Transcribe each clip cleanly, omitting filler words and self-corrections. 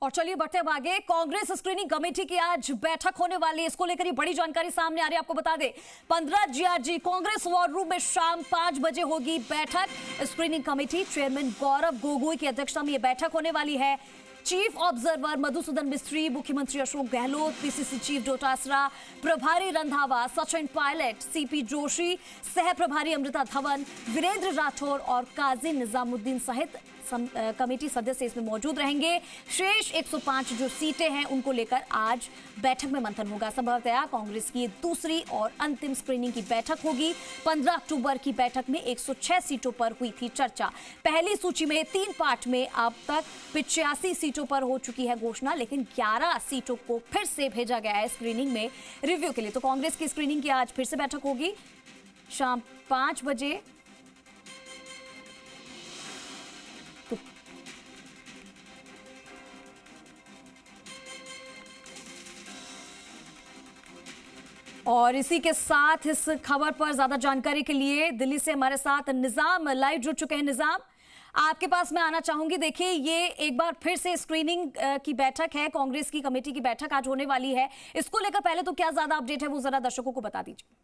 और चलिए बढ़ते अब आगे। कांग्रेस स्क्रीनिंग कमेटी की आज बैठक होने वाली है, इसको लेकर ही बड़ी जानकारी सामने आ रही है। आपको बता दें 15 जीआरजी कांग्रेस वॉर रूम में शाम 5 बजे होगी बैठक। Screening committee chairman Gaurav Gogoi की अध्यक्षता में यह बैठक होने वाली है। चीफ ऑब्जर्वर मधुसूदन मिस्त्री, मुख्यमंत्री अशोक गहलोत, पीसीसी चीफ डोटासरा, प्रभारी रंधावा, सचिन पायलट, सीपी जोशी, सह प्रभारी अमृता धवन, वीरेंद्र राठौर और काजी निजामुद्दीन सहित कमेटी सदस्य इसमें मौजूद रहेंगे। शेष 105 जो सीटें हैं उनको लेकर आज बैठक में मंथन होगा। संभवतः कांग्रेस की दूसरी और अंतिम स्क्रीनिंग की बैठक होगी। 15 अक्टूबर की बैठक में 106 सीटों पर हुई थी चर्चा। पहली सूची में 3 पार्ट में अब तक 85 सीटों पर हो चुकी है घोषणा, लेकिन 11 सीटों को फिर से भेजा गया है स्क्रीनिंग में रिव्यू के लिए। तो कांग्रेस की स्क्रीनिंग की आज फिर से बैठक होगी शाम 5 बजे। और इसी के साथ इस खबर पर ज्यादा जानकारी के लिए दिल्ली से हमारे साथ निजाम लाइव जुड़ चुके हैं। निजाम, आपके पास मैं आना चाहूंगी। देखिए, ये एक बार फिर से स्क्रीनिंग की बैठक है, कांग्रेस की कमेटी की बैठक आज होने वाली है। इसको लेकर पहले तो क्या ज्यादा अपडेट है वो जरा दर्शकों को बता दीजिए।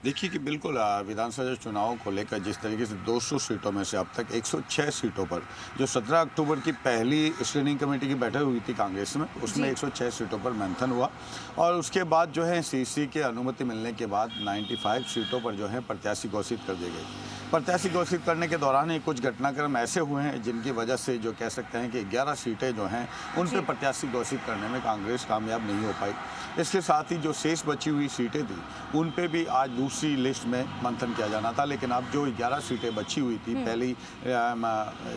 देखिए कि बिल्कुल विधानसभा चुनाव को लेकर जिस तरीके से 200 सीटों में से अब तक 106 सीटों पर जो 17 अक्टूबर की पहली स्क्रीनिंग कमेटी की बैठक हुई थी कांग्रेस में, उसमें 106 सीटों पर मंथन हुआ और उसके बाद जो है सीसी की अनुमति मिलने के बाद 95 सीटों पर जो है प्रत्याशी घोषित कर दी गई। प्रत्याशी घोषित करने के दौरान ही कुछ घटनाक्रम ऐसे हुए हैं जिनकी वजह से जो कह सकते हैं कि 11 सीटें जो हैं उन पर प्रत्याशी घोषित करने में कांग्रेस कामयाब नहीं हो पाई। इसके साथ ही जो शेष बची हुई सीटें थी उन पे भी आज दूसरी लिस्ट में मंथन किया जाना था, लेकिन अब जो 11 सीटें बची हुई थी पहली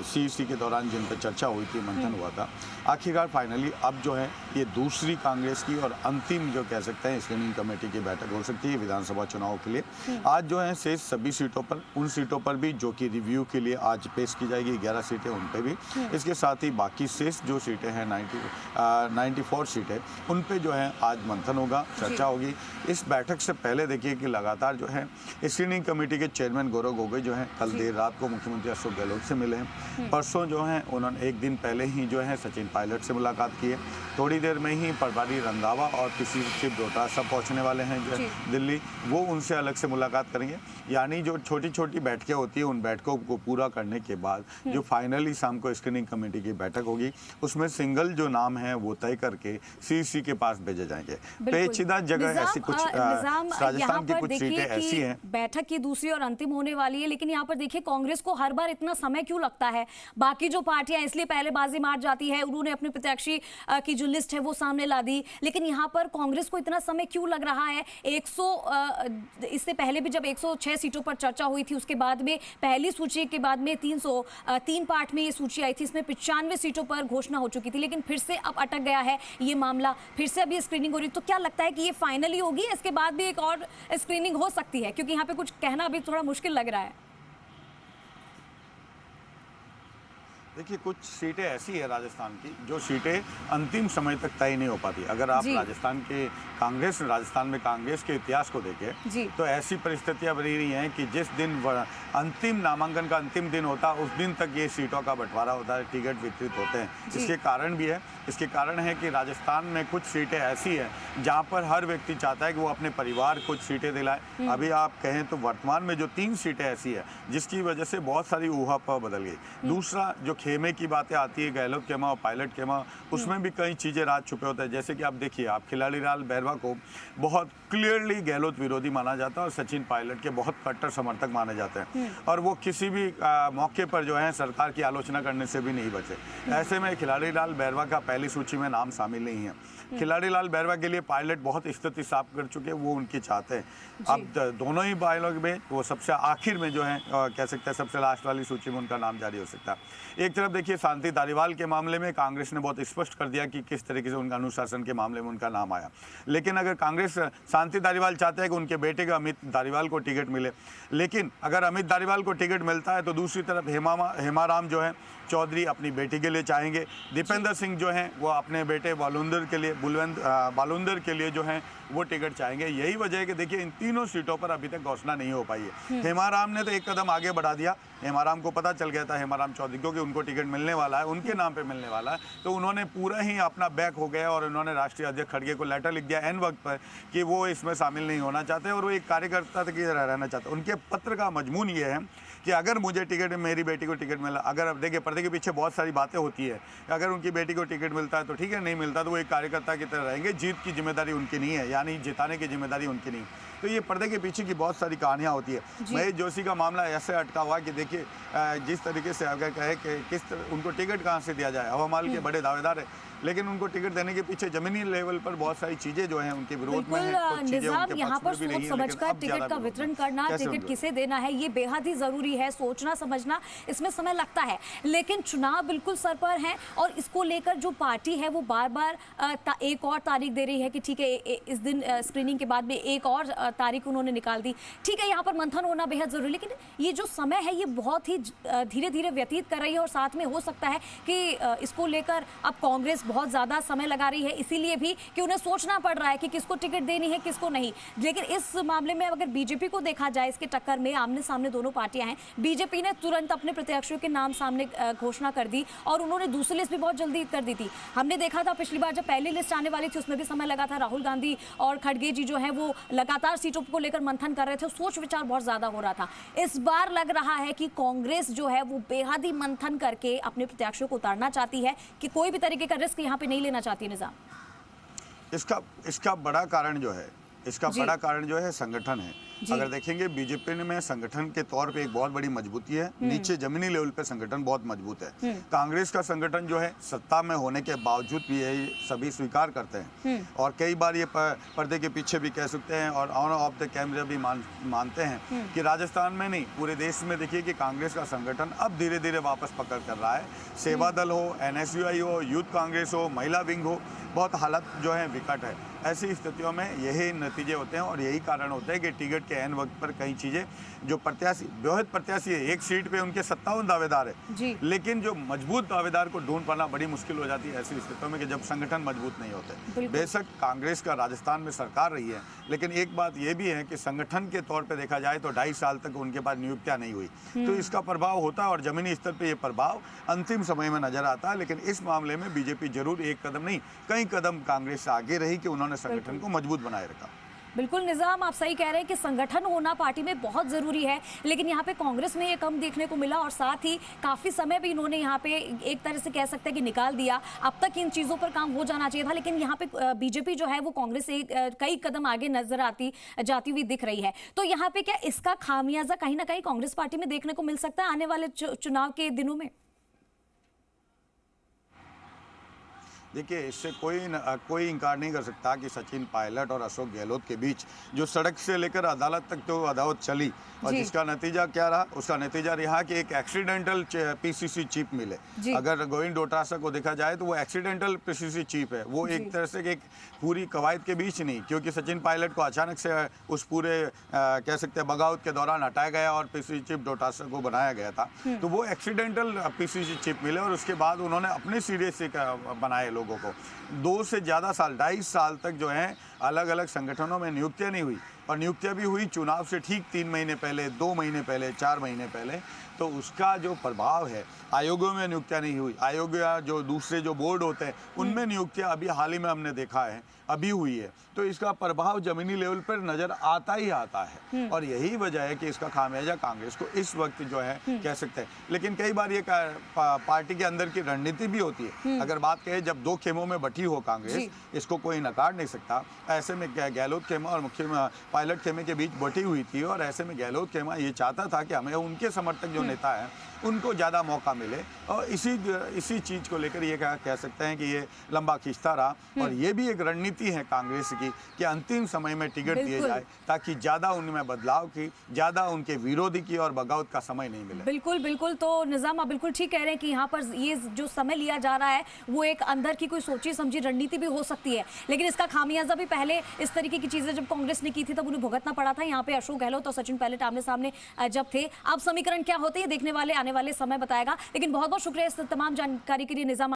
सीईसी के दौरान जिन पर चर्चा हुई थी, मंथन हुआ था, आखिरकार फाइनली अब जो है ये दूसरी कांग्रेस की और अंतिम जो कह सकते हैं स्क्रीनिंग कमेटी की बैठक हो सकती है विधानसभा चुनाव के लिए। आज जो है शेष सभी सीटों पर, उन सीटों पर भी जो कि रिव्यू के लिए आज पेश की जाएगी 11 सीटें, उन पर भी। इसके साथ ही बाकी शेष जो सीटें हैं 94 सीटें, उन पर जो है आज मंथन होगा, चर्चा होगी। इस बैठक से पहले देखिए कि लगातार जो है स्क्रीनिंग कमेटी के चेयरमैन गौरव गोगोई जो है कल देर रात को मुख्यमंत्री अशोक गहलोत से मिले हैं। परसों जो है उन्होंने एक दिन पहले ही जो है सचिन पायलट से मुलाकात की है। थोड़ी देर में ही प्रभारी रंधावा और पीसीसी चीफ डोटासरा पहुंचने वाले हैं जो दिल्ली, वो उनसे अलग से मुलाकात करेंगे। यानी जो छोटी छोटी बैठकें होती है उन बैठकों को पूरा करने के बाद जो फाइनली शाम को स्क्रीनिंग कमेटी की बैठक होगी उसमें सिंगल जो नाम है वो तय करके सीसी के पास भेजे जाएंगे। पेचीदा जगह ऐसी कुछ राजस्थान की कुछ सीटें ऐसी हैं। बैठक की दूसरी और अंतिम होने वाली है, लेकिन यहाँ पर देखिए कांग्रेस को हर बार इतना समय क्यों लगता है? बाकी जो पार्टियां इसलिए पहले बाजी मार जाती है, उन्होंने अपने प्रत्याशी की जो लिस्ट है वो सामने ला दी, लेकिन यहाँ पर कांग्रेस को इतना समय क्यों लग रहा है? इससे पहले भी जब 106 सीटों पर चर्चा हुई थी, उसके बाद में पहली सूची के बाद में 303 पार्ट में ये सूची आई थी, इसमें 95 सीटों पर घोषणा हो चुकी थी, लेकिन फिर से अब अटक गया है ये मामला, फिर से अभी स्क्रीनिंग हो रही है। तो क्या लगता है कि ये फाइनली होगी, इसके बाद भी एक और स्क्रीनिंग हो सकती है? क्योंकि यहाँ पे कुछ कहना अभी थोड़ा मुश्किल लग रहा है। देखिए, कुछ सीटें ऐसी है राजस्थान की जो सीटें अंतिम समय तक तय नहीं हो पाती। अगर आप राजस्थान में कांग्रेस के इतिहास को देखें तो ऐसी परिस्थितियां बनी रही हैं कि जिस दिन अंतिम नामांकन का अंतिम दिन होता है उस दिन तक ये सीटों का बंटवारा होता है, टिकट वितरित होते हैं। इसके कारण भी है, इसके कारण है कि राजस्थान में कुछ सीटें ऐसी हैं जहाँ पर हर व्यक्ति चाहता है कि वो अपने परिवार कुछ सीटें दिलाए। अभी आप कहें तो वर्तमान में जो 3 सीटें ऐसी है जिसकी वजह से बहुत सारी ऊहापोह बदल गई। दूसरा जो खेमे की बातें आती है, गहलोत खेमा और पायलट खेमा, उसमें भी कई चीज़ें राज छुपे होते हैं। जैसे कि आप देखिए, आप खिलाड़ी लाल बैरवा को बहुत क्लियरली गहलोत विरोधी माना जाता है और सचिन पायलट के बहुत कट्टर समर्थक माने जाते हैं, और वो किसी भी मौके पर जो है सरकार की आलोचना करने से भी नहीं बचे। ऐसे में खिलाड़ी लाल बैरवा का पहली सूची में नाम शामिल नहीं है। खिलाड़ी लाल बैरवा के लिए पायलट बहुत स्थिति साफ कर चुके हैं, वो उनकी चाहते हैं। अब दोनों ही बाइलोग में वो सबसे आखिर में जो है कह सकते हैं सबसे लास्ट वाली सूची में उनका नाम जारी हो सकता है। एक तरफ देखिए, शांति धारीवाल के मामले में कांग्रेस ने बहुत स्पष्ट कर दिया कि किस तरीके से उनका अनुशासन के मामले में उनका नाम आया, लेकिन अगर कांग्रेस शांति धारीवाल चाहते हैं कि उनके बेटे का अमित धारीवाल को टिकट मिले, लेकिन अगर अमित धारीवाल को टिकट मिलता है तो दूसरी तरफ हेमाराम जो है चौधरी अपनी बेटी के लिए चाहेंगे, दीपेंद्र सिंह जो हैं वो अपने बेटे बालुंदर के लिए जो हैं वो टिकट चाहेंगे। यही वजह है कि देखिए इन तीनों सीटों पर अभी तक घोषणा नहीं हो पाई है। हेमाराम ने तो एक कदम आगे बढ़ा दिया, हेमाराम को पता चल गया था, हेमाराम चौधरी को, कि उनको टिकट मिलने वाला है, उनके नाम पे मिलने वाला है, तो उन्होंने पूरा ही अपना बैक हो गया और उन्होंने राष्ट्रीय अध्यक्ष खड़गे को लेटर लिख दिया एन वक्त पर कि वो इसमें शामिल नहीं होना चाहते और वो एक कार्यकर्ता की तरह रहना चाहते। उनके पत्र का मजमून ये है कि अगर मुझे टिकट, मेरी बेटी को टिकट मिला, अगर अब देखिए पर्दे के पीछे बहुत सारी बातें होती है, अगर उनकी बेटी को टिकट मिलता है तो ठीक है, नहीं मिलता तो वो एक कार्यकर्ता की तरह रहेंगे, जीत की जिम्मेदारी उनकी नहीं है, यानी जिताने की जिम्मेदारी उनकी नहीं। तो ये पर्दे के पीछे की बहुत सारी कहानियां होती है। महेश जोशी का मामला ऐसे अटका हुआ कि देखिए जिस तरीके से अगर कहे कि किस तरह उनको टिकट कहाँ से दिया जाए, हवा महल के बड़े दावेदार है, लेकिन उनको टिकट देने के पीछे जमीनी लेवल पर बहुत सारी चीजें जो हैं उनके विरोध में हैं। निजाम, यहाँ पर सोच समझकर टिकट का वितरण करना, टिकट किसे देना है, ये बेहद ही जरूरी है। सोचना समझना इसमें समय लगता है, लेकिन चुनाव बिल्कुल सर पर है और इसको लेकर जो पार्टी है वो बार बार एक और तारीख दे रही है कि ठीक है इस दिन स्क्रीनिंग के बाद में एक और तारीख उन्होंने निकाल दी। ठीक है, यहाँ पर मंथन होना बेहद जरूरी, लेकिन ये जो समय है ये बहुत ही धीरे धीरे व्यतीत कर रही है और साथ में हो सकता है कि इसको लेकर अब कांग्रेस बहुत ज्यादा समय लगा रही है, इसीलिए भी कि उन्हें सोचना पड़ रहा है कि किसको टिकट देनी है किसको नहीं। लेकिन इस मामले में अगर बीजेपी को देखा जाए, इसके टक्कर में आमने सामने दोनों पार्टियां हैं। बीजेपी ने तुरंत अपने प्रत्याशियों के नाम सामने घोषणा कर दी और उन्होंने दूसरी लिस्ट भी बहुत जल्दी कर दी थी। हमने देखा था पिछली बार जब पहली लिस्ट आने वाली थी उसमें भी समय लगा था, राहुल गांधी और खड़गे जी जो है वो लगातार सीटों को लेकर मंथन कर रहे थे, सोच विचार बहुत ज्यादा हो रहा था। इस बार लग रहा है कि कांग्रेस जो है वो बेहद ही मंथन करके अपने प्रत्याशियों को उतारना चाहती है कि कोई भी तरीके का रिस्क यहाँ पे नहीं लेना चाहती निजाम। इसका बड़ा कारण जो है संगठन है। अगर देखेंगे बीजेपी में संगठन के तौर पे एक बहुत बड़ी मजबूती है, नीचे जमीनी लेवल पे संगठन बहुत मजबूत है। कांग्रेस का संगठन जो है सत्ता में होने के बावजूद भी यही सभी स्वीकार करते हैं और कई बार ये पर्दे के पीछे भी कह सकते हैं और ऑन ऑफ द कैमरा भी मानते हैं कि राजस्थान में नहीं पूरे देश में देखिए कि कांग्रेस का संगठन अब धीरे धीरे वापस पकड़ कर रहा है। सेवा दल हो, NSUI हो, यूथ कांग्रेस हो, महिला विंग हो, बहुत हालत जो है विकट है। ऐसी स्थितियों में यही नतीजे होते हैं और यही कारण होता है कि टिकट के एन वक्त पर कई चीजें जो प्रत्याशी बृहद प्रत्याशी है, एक सीट पे उनके 57 दावेदार है, लेकिन जो मजबूत दावेदार को ढूंढ पाना बड़ी मुश्किल हो जाती है ऐसी स्थितियों में कि जब संगठन मजबूत नहीं होते। बेशक कांग्रेस का राजस्थान में सरकार रही है, लेकिन एक बात यह भी है कि संगठन के तौर पर देखा जाए तो 2.5 साल तक उनके पास नियुक्तियां नहीं हुई, तो इसका प्रभाव होता है और जमीनी स्तर पर यह प्रभाव अंतिम समय में नजर आता है। लेकिन इस मामले में बीजेपी जरूर एक कदम नहीं कई कदम कांग्रेस से आगे रही कि उन्होंने संगठन को मजबूत बनाए रखा। बिल्कुल निजाम, आप सही कह रहे हैं कि संगठन होना पार्टी में बहुत जरूरी है, लेकिन यहाँ पे कांग्रेस में ये कम देखने को मिला और साथ ही काफी समय भी इन्होंने यहाँ पे एक तरह से कह सकते हैं कि निकाल दिया। अब तक इन चीजों पर काम हो जाना चाहिए था, लेकिन यहाँ पे बीजेपी जो है वो कांग्रेस से कई कदम आगे नजर जाती हुई दिख रही है। तो यहाँ पे क्या इसका खामियाजा कहीं ना कहीं कांग्रेस पार्टी में देखने को मिल सकता है आने वाले चुनाव के दिनों में? देखिए इससे कोई इनकार नहीं कर सकता कि सचिन पायलट और अशोक गहलोत के बीच जो सड़क से लेकर अदालत तक तो अदावत चली और जिसका नतीजा क्या रहा, उसका नतीजा रहा कि एक एक्सीडेंटल PCC चीफ मिले। अगर गोविंद डोटासरा को देखा जाए तो वो एक्सीडेंटल PCC चीफ है, वो एक तरह से एक पूरी कवायद के बीच नहीं, क्योंकि सचिन पायलट को अचानक से उस पूरे कह सकते हैं बगावत के दौरान हटाया गया और PCC चीफ डोटासरा को बनाया गया था, तो वो एक्सीडेंटल PCC चीफ मिले और उसके बाद उन्होंने अपने सीरियस से बनाए लोगों को। 2 से ज़्यादा साल 2.5 साल तक जो है अलग अलग संगठनों में नियुक्तियां नहीं हुई और नियुक्तियां भी हुई चुनाव से ठीक 3 महीने पहले, 2 महीने पहले, 4 महीने पहले। तो उसका जो प्रभाव है, आयोगों में नियुक्तियां नहीं हुई, आयोग या जो दूसरे जो बोर्ड होते हैं उनमें नियुक्तियां अभी हाल ही में हमने देखा है अभी हुई है, तो इसका प्रभाव जमीनी लेवल पर नजर आता ही आता है और यही वजह है कि इसका खामियाजा कांग्रेस को इस वक्त जो है कह सकते हैं। लेकिन कई बार ये पार्टी के अंदर की रणनीति भी होती है। अगर बात कहें जब 2 खेमों में बटी हो कांग्रेस, इसको कोई नकार नहीं सकता। ऐसे में गहलोत खेमा और मुख्य पायलट खेमे के बीच बटी हुई थी और ऐसे में गहलोत खेमा ये चाहता था कि हमें उनके समर्थक जो नेता है उनको ज़्यादा मौका मिले और इसी चीज़ को लेकर ये कह सकते हैं कि ये लंबा खींचता रहा और ये भी एक रणनीति है कांग्रेस की कि अंतिम समय में टिकट दिए जाए ताकि ज़्यादा उनमें बदलाव की, ज़्यादा उनके विरोधी की और बगावत का समय नहीं मिले। बिल्कुल बिल्कुल, तो निजाम आप बिल्कुल ठीक कह रहे हैं कि यहाँ पर ये जो समय लिया जा रहा है वो एक अंदर की कोई सोची समझी रणनीति भी हो सकती है, लेकिन इसका खामियाजा भी पहले इस तरीके की चीज़ें जब कांग्रेस ने की थी तब उन्हें भुगतना पड़ा था। यहाँ पे अशोक गहलोत और सचिन पायलट आमने सामने जब थे, अब समीकरण क्या होते हैं, ये देखने वाले आने वाले समय बताएगा। लेकिन बहुत बहुत शुक्रिया इस तमाम जानकारी के लिए निजाम।